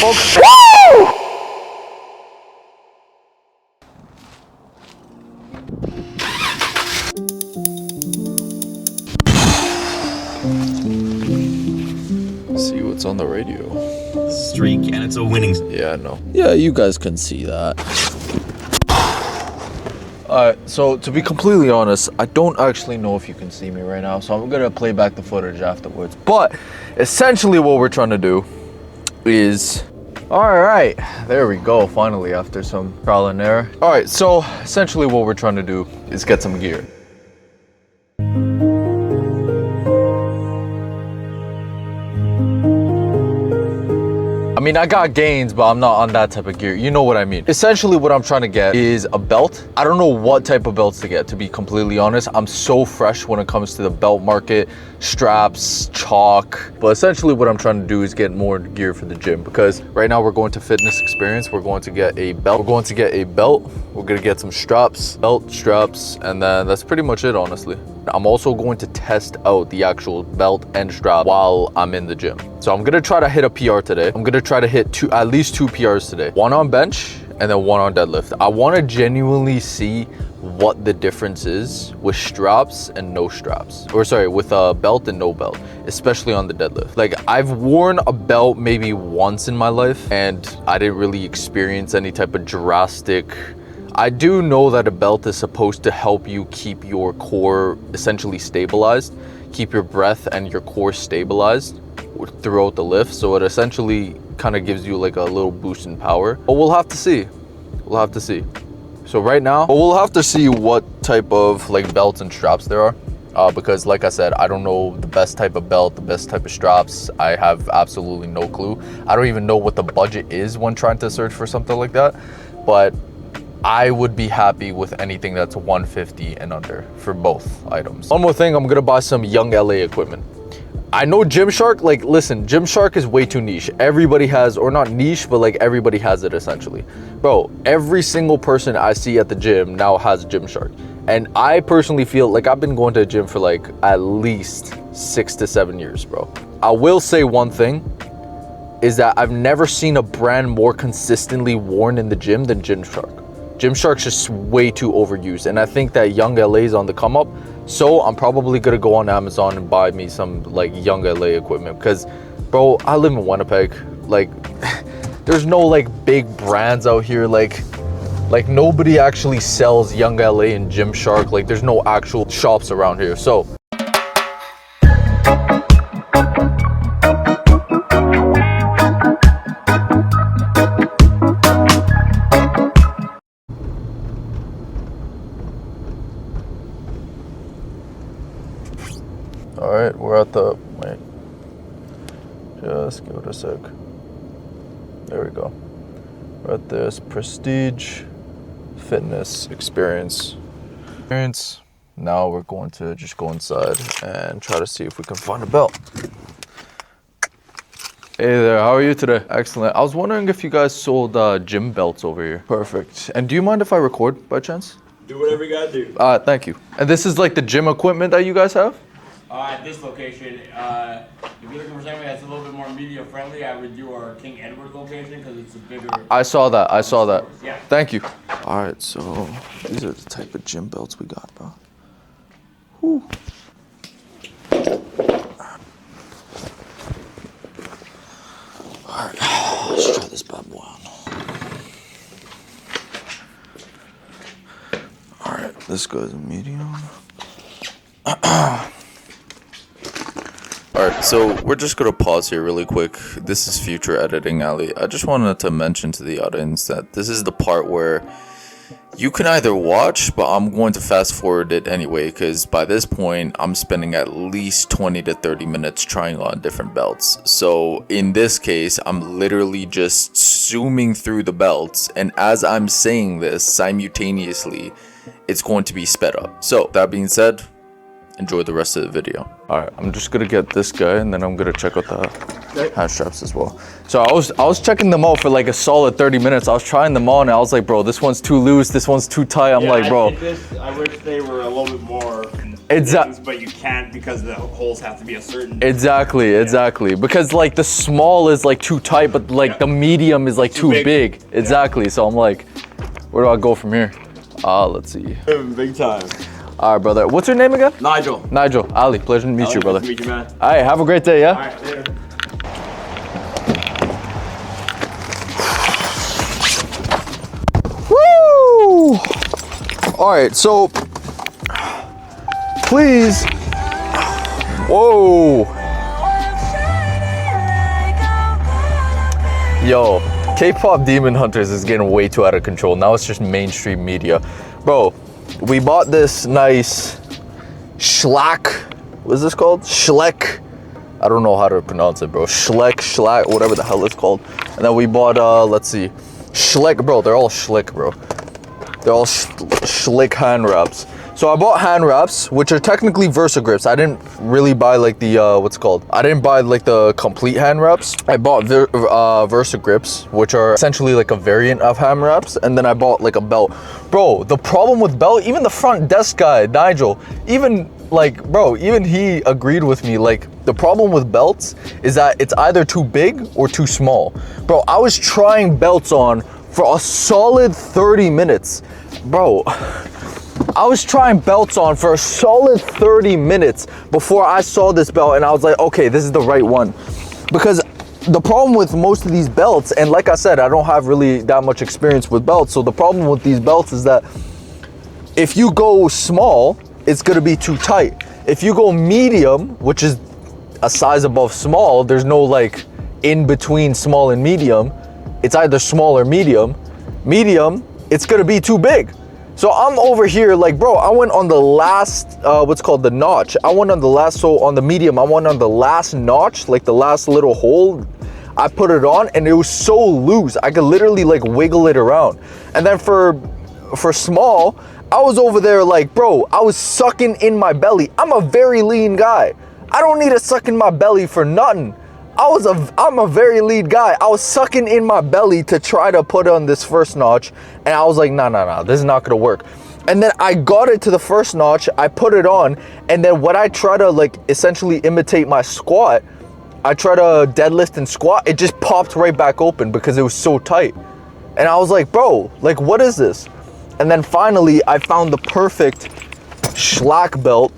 folks. Woo! See what's on the radio. Streak, and it's a winning. Yeah, I know. Yeah, you guys can see that. Alright, so to be completely honest, I don't actually know if you can see me right now, so I'm gonna play back the footage afterwards. But essentially what we're trying to do is... Alright, there we go, finally, after some trial and error. Alright, so essentially what we're trying to do is get some gear. I mean, I got gains, but I'm not on that type of gear. You know what I mean. Essentially, what I'm trying to get is a belt. I don't know what type of belts to get, to be completely honest. I'm so fresh when it comes to the belt market, straps, chalk. But essentially, what I'm trying to do is get more gear for the gym, because right now we're going to fitness experience. We're going to get a belt. We're going to get a belt. We're going to get some straps, belt, straps, and then that's pretty much it, honestly. I'm also going to test out the actual belt and strap while I'm in the gym. So I'm gonna try to hit a PR today. I'm gonna try to hit at least two PRs today. One on bench and then one on deadlift. I wanna genuinely see what the difference is with straps and no straps. Or sorry, with a belt and no belt, especially on the deadlift. Like, I've worn a belt maybe once in my life and I didn't really experience any type of drastic. I do know that a belt is supposed to help you keep your core essentially stabilized, keep your breath and your core stabilized throughout the lift. So it essentially kind of gives you like a little boost in power. But we'll have to see. We'll have to see. So right now, we'll have to see what type of like belts and straps there are. Because like I said, I don't know the best type of belt, the best type of straps. I have absolutely no clue. I don't even know what the budget is when trying to search for something like that. But I would be happy with anything that's 150 and under for both items. One more thing, I'm gonna buy some YoungLA equipment. I know Gymshark, like listen, Gymshark is way too niche. Everybody has, or not niche, but like everybody has it essentially. Bro, every single person I see at the gym now has Gymshark. And I personally feel like I've been going to a gym for like at least 6 to 7 years, bro. I will say one thing, is that I've never seen a brand more consistently worn in the gym than Gymshark. Gymshark's just way too overused, and I think that YoungLA is on the come up. So I'm probably gonna go on Amazon and buy me some like YoungLA equipment, because bro, I live in Winnipeg. Like there's no like big brands out here. Like nobody actually sells YoungLA and Gymshark. Like there's no actual shops around here. So all right, we're at the, wait, just give it a sec. There we go. We're at this Prestige Fitness Experience. Now we're going to just go inside and try to see if we can find a belt. Hey there, how are you today? Excellent. I was wondering if you guys sold gym belts over here. Perfect. And do you mind if I record by chance? Do whatever you gotta do. Thank you. And this is like the gym equipment that you guys have? At this location, if you're looking for something that's a little bit more media friendly, I would do our King Edward location because it's a bigger. I saw that. Yeah. Thank you. All right, so these are the type of gym belts we got, bro. Whew. All right, let's try this bad boy on. All right, this goes medium. All right, so we're just gonna pause here really quick. This is future editing alley. I just wanted to mention to the audience that this is the part where you can either watch, but I'm going to fast forward it anyway, because by this point I'm spending at least 20 to 30 minutes trying on different belts. So in this case, I'm literally just zooming through the belts, and as I'm saying this simultaneously, it's going to be sped up. So that being said, enjoy the rest of the video. All right, I'm just gonna get this guy, and then I'm gonna check out the hand straps as well. So I was checking them out for like a solid 30 minutes. I was trying them on, and I was like, bro, this one's too loose, this one's too tight. I'm like, bro. I wish they were a little bit more. Exactly. things, but you can't because the holes have to be a certain. Exactly. Because like the small is like too tight, but like the medium is like too big. Exactly. So I'm like, where do I go from here? Let's see. Big time. All right, brother. What's your name again? Nigel. Nigel. Ali. Pleasure to meet you, brother. Nice to meet you, man. All right. Have a great day. Yeah. All right, later. Woo! All right, so please. Whoa. Yo, K-pop Demon Hunters is getting way too out of control. Now it's just mainstream media. Bro, we bought this nice Schlack. What is this called? Schleck. I don't know how to pronounce it, bro. Schlack, whatever the hell it's called. And then we bought, let's see. Schleck, bro, they're all Schlick, bro. They're all Schlick hand wraps. So I bought hand wraps, which are technically Versa grips. I didn't really buy like the, what's it called? I didn't buy like the complete hand wraps. I bought Versa grips, which are essentially like a variant of hand wraps. And then I bought like a belt. Bro, the problem with belt, even the front desk guy, Nigel, even like, bro, even he agreed with me. Like, the problem with belts is that it's either too big or too small. Bro, I was trying belts on for a solid 30 minutes. Bro, I was trying belts on for a solid 30 minutes before I saw this belt and I was like, okay, this is the right one. Because the problem with most of these belts, and like I said, I don't have really that much experience with belts, so the problem with these belts is that if you go small, it's gonna be too tight. If you go medium, which is a size above small, there's no like in between small and medium. It's either small or medium. Medium, it's gonna be too big. So I'm over here like, bro, I went on the last, what's called the notch. I went on the last, so on the medium, I went on the last notch, like the last little hole. I put it on and it was so loose. I could literally like wiggle it around. And then for small, I was over there like, bro, I was sucking in my belly. I'm a very lean guy. I don't need to suck in my belly for nothing. I'm a very lean guy. I was sucking in my belly to try to put on this first notch. And I was like, nah, this is not gonna work. And then I got it to the first notch, I put it on. And then when I try to like essentially imitate my squat, I try to deadlift and squat, it just popped right back open because it was so tight. And I was like, bro, like what is this? And then finally, I found the perfect Schlack belt.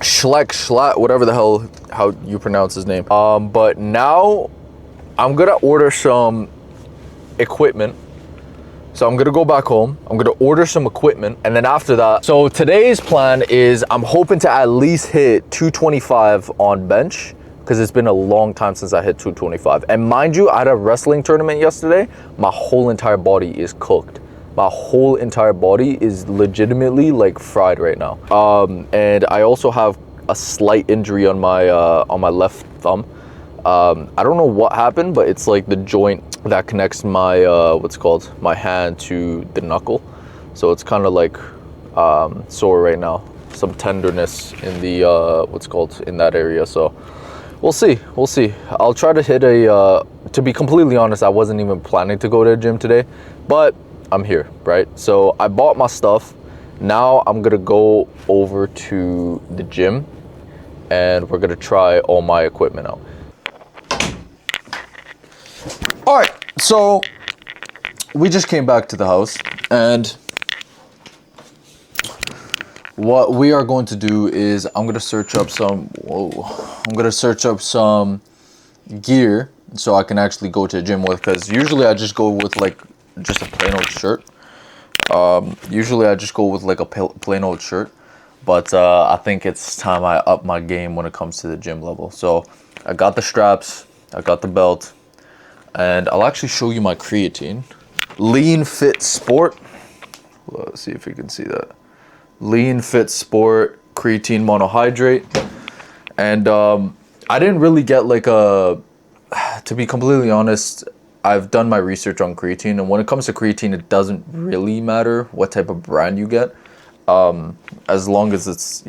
Schlack, whatever the hell, how you pronounce his name. But now, I'm gonna order some equipment. So I'm gonna go back home, I'm gonna order some equipment, and then after that, so today's plan is I'm hoping to at least hit 225 on bench, because it's been a long time since I hit 225. And mind you, I had a wrestling tournament yesterday. My whole entire body is cooked. My whole entire body is legitimately like fried right now. And I also have a slight injury on my left thumb. I don't know what happened, but it's like the joint that connects my my hand to the knuckle. So it's kind of like sore right now. Some tenderness in the in that area. So we'll see. I'll try to hit a. To be completely honest, I wasn't even planning to go to the gym today, but I'm here, right? So I bought my stuff. Now I'm gonna go over to the gym and we're gonna try all my equipment out. All right, so we just came back to the house and what we are going to do is I'm gonna search up some gear so I can actually go to the gym with, because usually I just go with like just a plain old shirt. Usually I just go with like a plain old shirt, but I think it's time I up my game when it comes to the gym level. So I got the straps, I got the belt, and I'll actually show you my creatine. Lean Fit Sport. Let's see if you can see that. Lean Fit Sport creatine monohydrate. And I didn't really get like to be completely honest, I've done my research on creatine, and when it comes to creatine, it doesn't really matter what type of brand you get, as long as it's,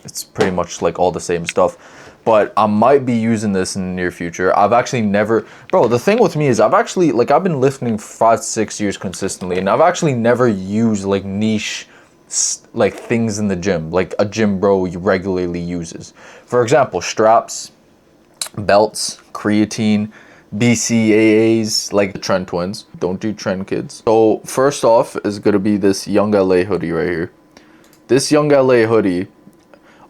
it's pretty much like all the same stuff. But I might be using this in the near future. I've actually never, bro, the thing with me is I've been lifting 5-6 years consistently, and I've actually never used like niche like things in the gym, like a gym bro regularly uses. For example, straps, belts, creatine, BCAAs, like the Trend Twins. Don't do Trend Kids. So first off is gonna be this YoungLA hoodie right here. This YoungLA hoodie,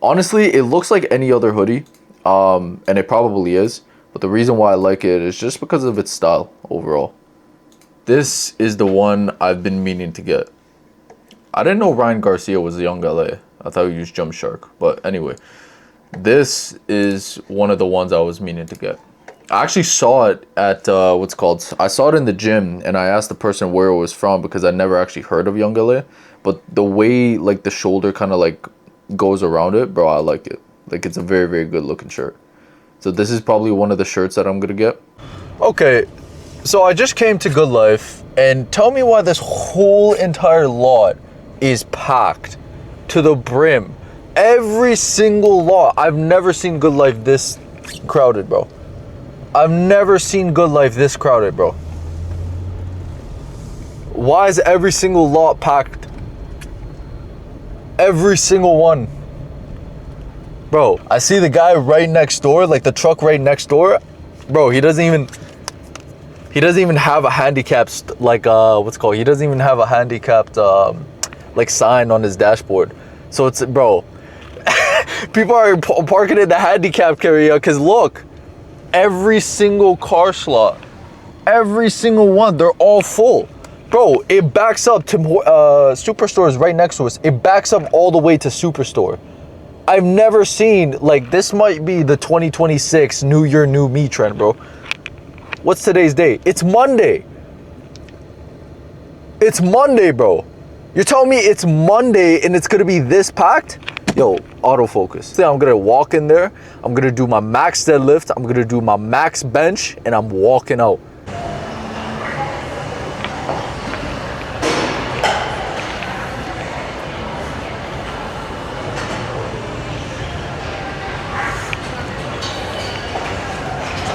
honestly, it looks like any other hoodie, and it probably is. But the reason why I like it is just because of its style overall. This is the one I've been meaning to get. I didn't know Ryan Garcia was the YoungLA. I thought he used Jump Shark. But anyway, this is one of the ones I was meaning to get. I actually saw it at, I saw it in the gym, and I asked the person where it was from because I never actually heard of YoungLA. But the way, like, the shoulder kind of, like, goes around it, bro, I like it. Like, it's a very, very good looking shirt. So this is probably one of the shirts that I'm gonna get. Okay, so I just came to Good Life, and tell me why this whole entire lot is packed to the brim. Every single lot. I've never seen Good Life this crowded, bro. I've never seen Good Life this crowded, bro. Why is every single lot packed? Every single one. Bro, I see the guy right next door, like the truck right next door. Bro, he doesn't even have a handicapped, like, he doesn't even have a handicapped, like, sign on his dashboard. So it's, bro, people are parking in the handicapped area because look, every single car slot, every single one, they're all full. Bro, it backs up to Superstore is right next to us. It backs up all the way to Superstore. I've never seen, like, this might be the 2026 New Year, New Me trend, bro. What's today's date? It's Monday. It's Monday, bro. You're telling me it's Monday and it's gonna be this packed? Yo, autofocus. So I'm gonna walk in there, I'm gonna do my max deadlift, I'm gonna do my max bench, and I'm walking out.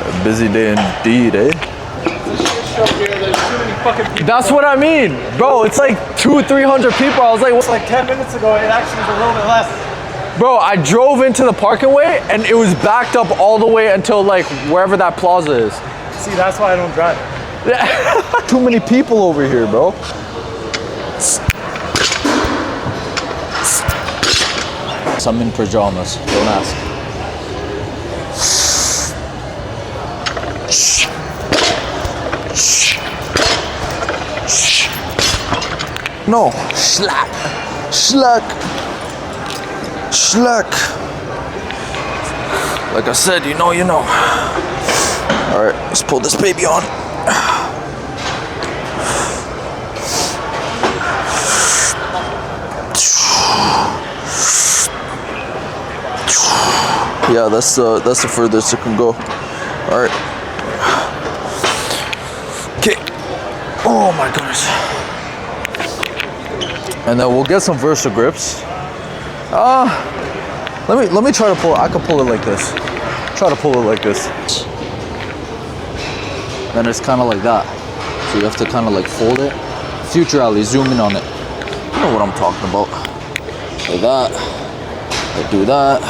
A busy day indeed, eh? That's what I mean, bro. It's like 200-300 people. I was like, It's like 10 minutes ago, it actually was a little bit less. bro, I drove into the parking way and it was backed up all the way until like wherever that plaza is. See, that's why I don't drive. Too many people over here, bro. I'm in pajamas. Don't ask. No, slack, slack, slack. Like I said, you know. All right, let's pull this baby on. Yeah, that's the furthest it can go. All right. Okay. Oh my goodness. And then we'll get some Versa grips. Let me try to pull it. I can pull it like this. Try to pull it like this. Then it's kind of like that. So you have to kind of like fold it. Future Ali, zoom in on it. You know what I'm talking about. Like that. I do that.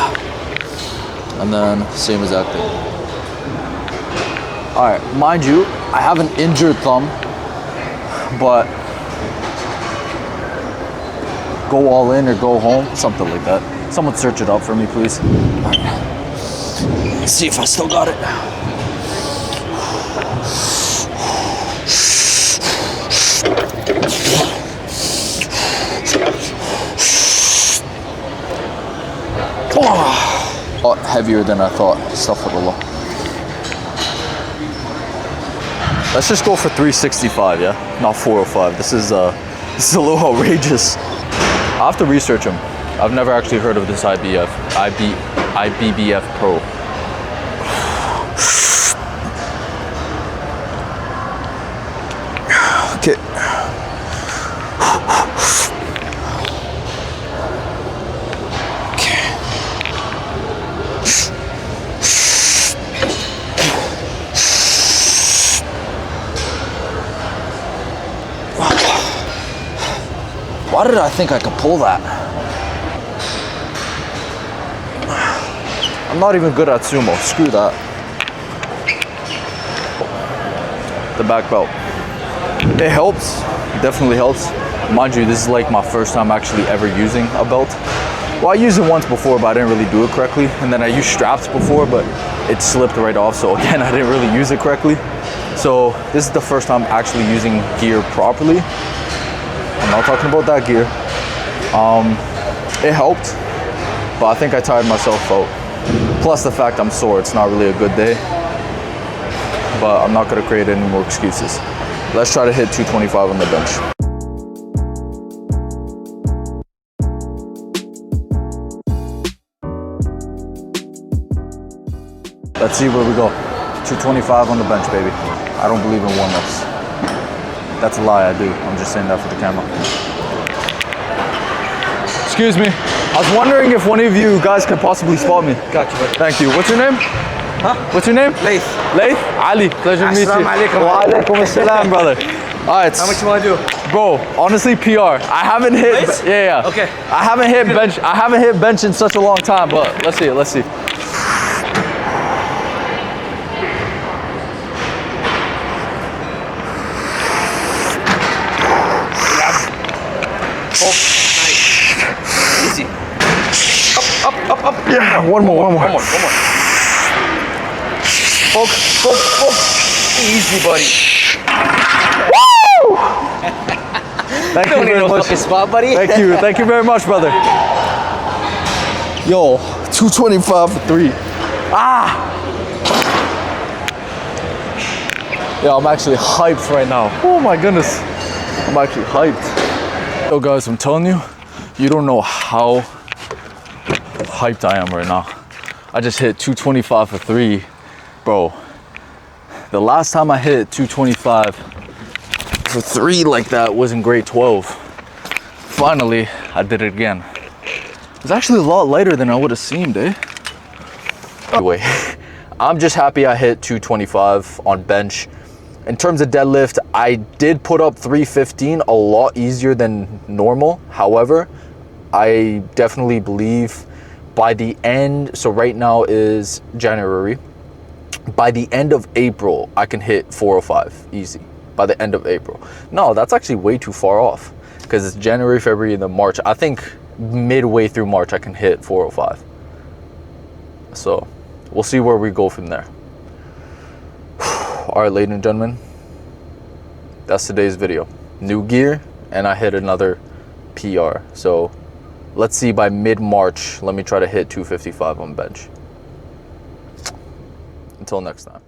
And then same exact thing. All right, mind you, I have an injured thumb, but go all in or go home, something like that. Someone search it up for me, please. Let's see if I still got it. A lot heavier than I thought. Astaghfirullah. Let's just go for 365, yeah? Not 405. This is a little outrageous. I'll have to research them. I've never actually heard of this IBBF Pro. Okay. Why Why did I think I could pull that? I'm not even good at sumo. Screw that. The back belt. It helps. Definitely helps. Mind you, this is like my first time actually ever using a belt. Well, I used it once before, but I didn't really do it correctly. And then I used straps before, but it slipped right off. So again, I didn't really use it correctly. So this is the first time actually using gear properly. I'm not talking about that gear. It helped, but I think I tired myself out. Plus the fact I'm sore, it's not really a good day. But I'm not gonna create any more excuses. Let's try to hit 225 on the bench. Let's see where we go. 225 on the bench, baby. I don't believe in warm-ups. That's a lie, I do. I'm just saying that for the camera. Excuse me. I was wondering if one of you guys could possibly spot me. Got you, buddy. Thank you. What's your name? Huh? What's your name? Laith. Laith? Ali. Pleasure to meet you. Assalamu alaikum. Wa alaikum assalam, brother. All right. How much you want to do? Bro, honestly, PR. I haven't hit. Laith? Yeah. Okay. I haven't hit bench. I haven't hit bench in such a long time, but let's see. Let's see. Easy. Up. Yeah, one more. One more. Poke. Easy, buddy. Woo! Thank you Don't need very no much. fucking spot, buddy. Thank you very much, brother. Yo, 225 for 3. Yo, I'm actually hyped right now. Oh my goodness. I'm actually hyped. Yo guys, I'm telling you, you don't know how hyped I am right now. I just hit 225 for 3. Bro, the last time I hit 225 for 3 like that was in grade 12. Finally, I did it again. It's actually a lot lighter than I would have seemed, eh? Anyway, I'm just happy I hit 225 on bench. In terms of deadlift, I did put up 315 a lot easier than normal. However, I definitely believe by the end, so right now is January, by the end of April, I can hit 405 easy. By the end of April. No, that's actually way too far off because it's January, February, and then March. I think midway through March, I can hit 405. So we'll see where we go from there. All right, ladies and gentlemen, that's today's video. New gear, and I hit another PR. So let's see by mid-March, let me try to hit 255 on bench. Until next time.